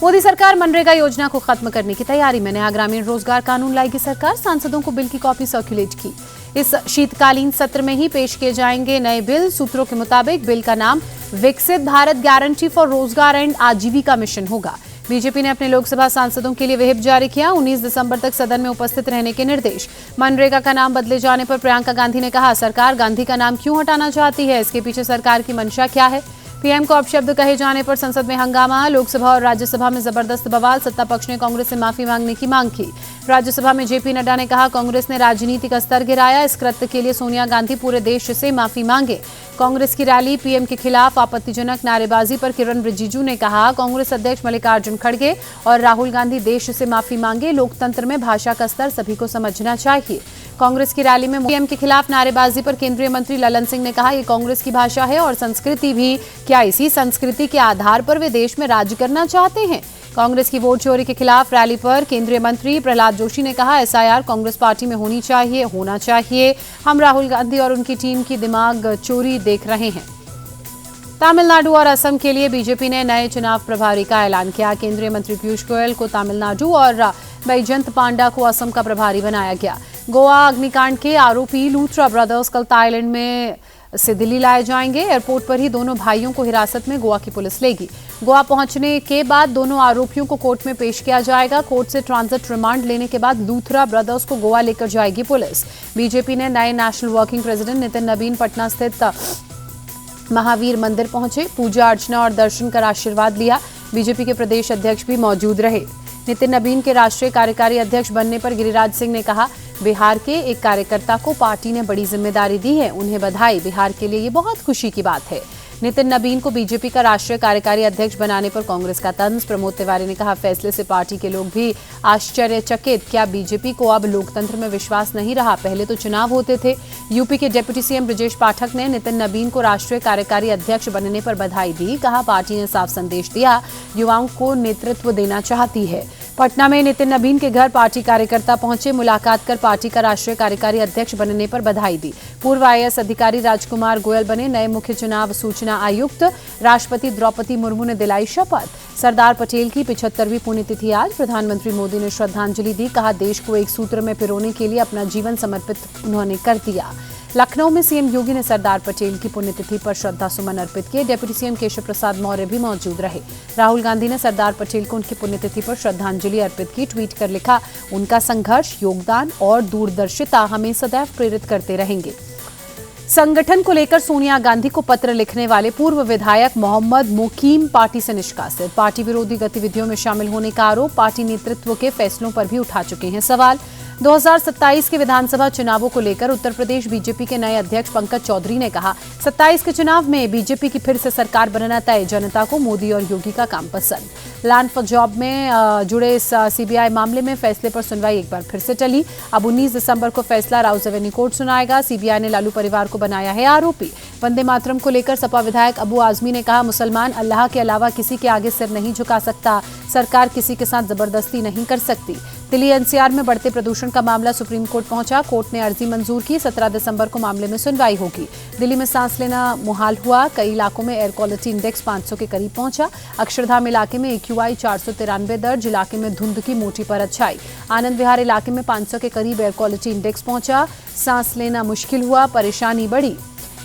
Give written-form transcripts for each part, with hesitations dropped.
मोदी सरकार मनरेगा योजना को खत्म करने की तैयारी में। नया ग्रामीण रोजगार कानून लाएगी सरकार। सांसदों को बिल की कॉपी सर्कुलेट की। इस शीतकालीन सत्र में ही पेश किए जाएंगे नए बिल। सूत्रों के मुताबिक बिल का नाम विकसित भारत गारंटी फॉर रोजगार एंड आजीविका मिशन होगा। बीजेपी ने अपने लोकसभा सांसदों के लिए व्हिप जारी किया। 19 दिसंबर तक सदन में उपस्थित रहने के निर्देश। मनरेगा का नाम बदले जाने पर प्रियंका गांधी ने कहा, सरकार गांधी का नाम क्यों हटाना चाहती है, इसके पीछे सरकार की मंशा क्या है। पीएम को अपशब्द कहे जाने पर संसद में हंगामा। लोकसभा और राज्यसभा में जबरदस्त बवाल। सत्ता पक्ष ने कांग्रेस से माफी मांगने की मांग की। राज्यसभा में जेपी नड्डा ने कहा, कांग्रेस ने राजनीतिक स्तर गिराया। इस कृत्य के लिए सोनिया गांधी पूरे देश से माफी मांगे। कांग्रेस की रैली। पीएम के खिलाफ आपत्तिजनक नारेबाजी पर किरण रिजिजू ने कहा, कांग्रेस अध्यक्ष मल्लिकार्जुन खड़गे और राहुल गांधी देश से माफी मांगे। लोकतंत्र में भाषा का स्तर सभी को समझना चाहिए। कांग्रेस की रैली में पीएम के खिलाफ नारेबाजी पर केंद्रीय मंत्री ललन सिंह ने कहा, ये कांग्रेस की भाषा है और संस्कृति भी। क्या इसी संस्कृति के आधार पर वे देश में राज करना चाहते हैं। कांग्रेस की वोट चोरी के खिलाफ रैली पर केंद्रीय मंत्री प्रहलाद जोशी ने कहा, एसआईआर कांग्रेस पार्टी में होना चाहिए। हम राहुल गांधी और उनकी टीम की दिमाग चोरी देख रहे हैं। तमिलनाडु और असम के लिए बीजेपी ने नए चुनाव प्रभारी का ऐलान किया। केंद्रीय मंत्री पीयूष गोयल को तमिलनाडु और बैजयंत पांडा को असम का प्रभारी बनाया गया। गोवा अग्निकांड के आरोपी लूथरा ब्रदर्स कल थाईलैंड में से दिल्ली लाए जाएंगे। एयरपोर्ट पर ही दोनों भाइयों को हिरासत में गोवा की पुलिस लेगी। गोवा पहुंचने के बाद दोनों आरोपियों को कोर्ट में पेश किया जाएगा। कोर्ट से ट्रांजिट रिमांड लेने के बाद लूथरा ब्रदर्स को गोवा लेकर जाएगी पुलिस। बीजेपी ने नए national working president Nitin Nabin Patna स्थित महावीर मंदिर पहुंचे। पूजा अर्चना और दर्शन कर आशीर्वाद लिया। बीजेपी के प्रदेश अध्यक्ष भी मौजूद रहे। नितिन नबीन के राष्ट्रीय कार्यकारी अध्यक्ष बनने पर गिरिराज सिंह ने कहा, बिहार के एक कार्यकर्ता को पार्टी ने बड़ी जिम्मेदारी दी है, उन्हें बधाई। बिहार के लिए ये बहुत खुशी की बात है। नितिन नबीन को बीजेपी का राष्ट्रीय कार्यकारी अध्यक्ष बनाने पर कांग्रेस का तंज। प्रमोद तिवारी ने कहा, फैसले से पार्टी के लोग भी आश्चर्यचकित। क्या बीजेपी को अब लोकतंत्र में विश्वास नहीं रहा? पहले तो चुनाव होते थे। यूपी के डिप्टी सीएम ब्रजेश पाठक ने नितिन नबीन को राष्ट्रीय कार्यकारी अध्यक्ष बनने पर बधाई दी। कहा, पार्टी ने साफ संदेश दिया, युवाओं को नेतृत्व देना चाहती है। पटना में नितिन नबीन के घर पार्टी कार्यकर्ता पहुंचे। मुलाकात कर पार्टी का राष्ट्रीय कार्यकारी अध्यक्ष बनने पर बधाई दी। पूर्व आईएएस अधिकारी राजकुमार गोयल बने नए मुख्य चुनाव सूचना आयुक्त। राष्ट्रपति द्रौपदी मुर्मू ने दिलाई शपथ। सरदार पटेल की 75वीं पुण्यतिथि आज। प्रधानमंत्री मोदी ने श्रद्धांजलि दी। कहा, देश को एक सूत्र में पिरोने के लिए अपना जीवन समर्पित उन्होंने कर दिया। लखनऊ में सीएम योगी ने सरदार पटेल की पुण्यतिथि पर श्रद्धा सुमन अर्पित किए। डिप्टी सीएम केशव प्रसाद मौर्य भी मौजूद रहे। राहुल गांधी ने सरदार पटेल को उनकी पुण्यतिथि पर श्रद्धांजलि अर्पित की। ट्वीट कर लिखा, उनका संघर्ष, योगदान और दूरदर्शिता हमें सदैव प्रेरित करते रहेंगे। संगठन को लेकर सोनिया गांधी को पत्र लिखने वाले पूर्व विधायक मोहम्मद मुकीम पार्टी से निष्कासित। पार्टी विरोधी गतिविधियों में शामिल होने का आरोप। पार्टी नेतृत्व के फैसलों पर भी उठा चुके हैं सवाल। 2027 के विधानसभा चुनावों को लेकर उत्तर प्रदेश बीजेपी के नए अध्यक्ष पंकज चौधरी ने कहा, 27 के चुनाव में बीजेपी की फिर से सरकार बनना तय। जनता को मोदी और योगी का काम पसंद। लैंड फॉर जॉब में जुड़े इस सीबीआई मामले में फैसले पर सुनवाई एक बार फिर से टली। अब 19 दिसंबर को फैसला राउज एवेन्यू कोर्ट सुनाएगा। सीबीआई ने लालू परिवार को बनाया है आरोपी। वंदे मातरम को लेकर सपा विधायक अबू आजमी ने कहा, मुसलमान अल्लाह के अलावा किसी के आगे सिर नहीं झुका सकता। सरकार किसी के साथ जबरदस्ती नहीं कर सकती। दिल्ली एनसीआर में बढ़ते प्रदूषण का मामला सुप्रीम कोर्ट पहुंचा। कोर्ट ने अर्जी मंजूर की। 17 दिसंबर को मामले में सुनवाई होगी। दिल्ली में सांस लेना मुहाल हुआ। कई इलाकों में एयर क्वालिटी इंडेक्स 500 के करीब पहुंचा। अक्षरधाम इलाके में AQI 493 दर्ज। इलाके में धुंध की मोटी परत छाई। आनंद विहार इलाके में 500 के करीब एयर क्वालिटी इंडेक्स पहुंचा। सांस लेना मुश्किल हुआ, परेशानी बढ़ी।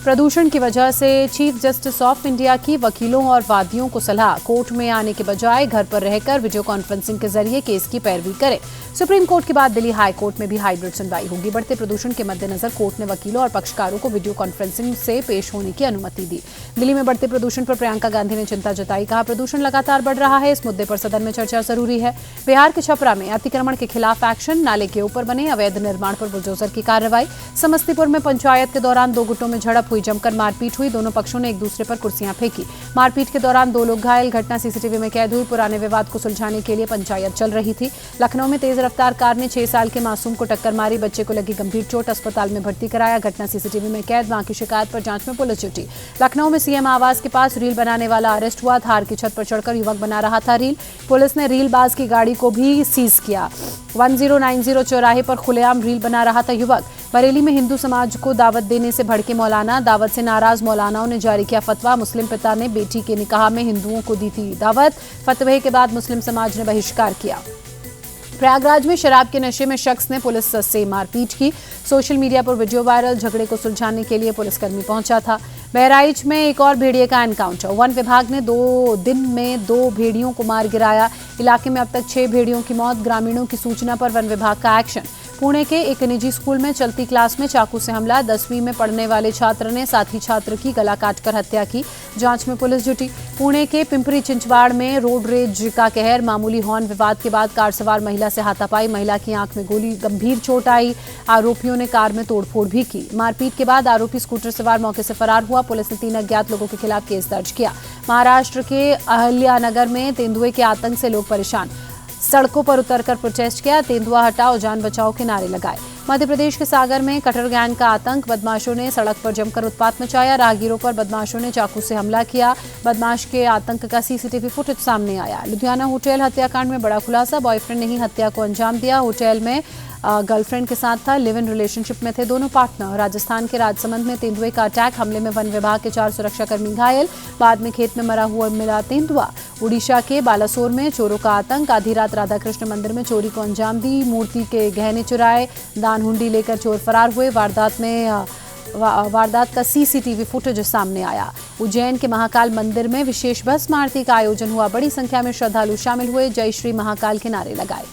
प्रदूषण की वजह से चीफ जस्टिस ऑफ इंडिया की वकीलों और वादियों को सलाह, कोर्ट में आने के बजाय घर पर रहकर वीडियो कॉन्फ्रेंसिंग के जरिए केस की पैरवी करें। सुप्रीम कोर्ट के बाद दिल्ली हाई कोर्ट में भी हाइब्रिड सुनवाई होगी। बढ़ते प्रदूषण के मद्देनजर कोर्ट ने वकीलों और पक्षकारों को वीडियो कॉन्फ्रेंसिंग से पेश होने की अनुमति दी। दिल्ली में बढ़ते प्रदूषण पर प्रियंका गांधी ने चिंता जताई। कहा, प्रदूषण लगातार बढ़ रहा है, इस मुद्दे पर सदन में चर्चा जरूरी है। बिहार के छपरा में अतिक्रमण के खिलाफ एक्शन। नाले के ऊपर बने अवैध निर्माण पर बुलडोजर की कार्रवाई। समस्तीपुर में पंचायत के दौरान 2 गुटों में झड़प हुई। जमकर मारपीट हुई। दोनों पक्षों ने एक दूसरे पर कुर्सियां फेंकी। मारपीट के दौरान 2 लोग घायल। घटना सीसीटीवी में कैद हुई। पुराने विवाद को सुलझाने के लिए पंचायत चल रही थी। लखनऊ में तेज रफ्तार कार ने 6 साल के मासूम को टक्कर मारी। बच्चे को लगी गंभीर चोट। अस्पताल में भर्ती कराया। घटना सीसीटीवी में कैद। मां की शिकायत पर जांच में पुलिस जुटी। लखनऊ में सीएम आवास के पास रील बनाने वाला अरेस्ट हुआ। थार की छत पर चढ़कर युवक बना रहा था रील। पुलिस ने रीलबाज की गाड़ी को भी सीज किया। 1090 चौराहे पर खुलेआम रील बना रहा था युवक। बरेली में हिंदू समाज को दावत देने से भड़के मौलाना, दावत से नाराज मौलानाओं ने जारी किया फतवा। मुस्लिम पिता ने बेटी के निकाह में हिंदुओं को दी थी दावत, फतवे के बाद मुस्लिम समाज ने बहिष्कार किया। प्रयागराज में शराब के नशे में शख्स ने पुलिस से मारपीट की। सोशल मीडिया पर वीडियो वायरल, झगड़े को सुलझाने के लिए पुलिसकर्मी पहुंचा था। बहराइच में एक और भेड़िए का एनकाउंटर, वन विभाग ने 2 दिन में 2 भेड़ियों को मार गिराया। इलाके में अब तक 6 भेड़ियों की मौत, ग्रामीणों की सूचना पर वन विभाग का एक्शन। पुणे के एक निजी स्कूल में चलती क्लास में चाकू से हमला, 10वीं में पढ़ने वाले छात्र ने साथी छात्र की गला काटकर हत्या की। जांच में पुलिस जुटी। पुणे के पिंपरी चिंचवाड़ में रोड रेज का कहर, मामूली हॉर्न विवाद के बाद कार सवार महिला से हाथापाई, महिला की आंख में गोली, गंभीर चोट आई। आरोपियों ने कार में तोड़फोड़ भी की। मारपीट के बाद आरोपी स्कूटर सवार मौके से फरार हुआ। पुलिस ने 3 अज्ञात लोगों के खिलाफ केस दर्ज किया। महाराष्ट्र के अहल्यानगर में तेंदुए के आतंक से लोग परेशान, सड़कों पर उतरकर प्रोटेस्ट किया। तेंदुआ हटाओ, जान बचाओ के नारे लगाए। मध्य प्रदेश के सागर में कटर गैंग का आतंक, बदमाशों ने सड़क पर जमकर उत्पात मचाया। राहगीरों पर बदमाशों ने चाकू से हमला किया। बदमाश के आतंक का सीसीटीवी फुटेज सामने आया। लुधियाना होटल हत्याकांड में बड़ा खुलासा, बॉयफ्रेंड ने ही हत्या को अंजाम दिया। होटल में गर्लफ्रेंड के साथ था, लिव इन रिलेशनशिप में थे दोनों पार्टनर। राजस्थान के राजसमंद में तेंदुए का अटैक, हमले में वन विभाग के 4 सुरक्षाकर्मी घायल, बाद में खेत में मरा हुआ मिला तेंदुआ। उड़ीसा के बालासोर में चोरों का आतंक, आधी रात राधाकृष्ण मंदिर में चोरी को अंजाम दी, मूर्ति के गहने चुराए, दान हुंडी लेकर चोर फरार हुए। वारदात का सीसीटीवी फुटेज सामने आया। उज्जैन के महाकाल मंदिर में विशेष भस्म आरती का आयोजन हुआ, बड़ी संख्या में श्रद्धालु शामिल हुए, जय श्री महाकाल के नारे लगाए।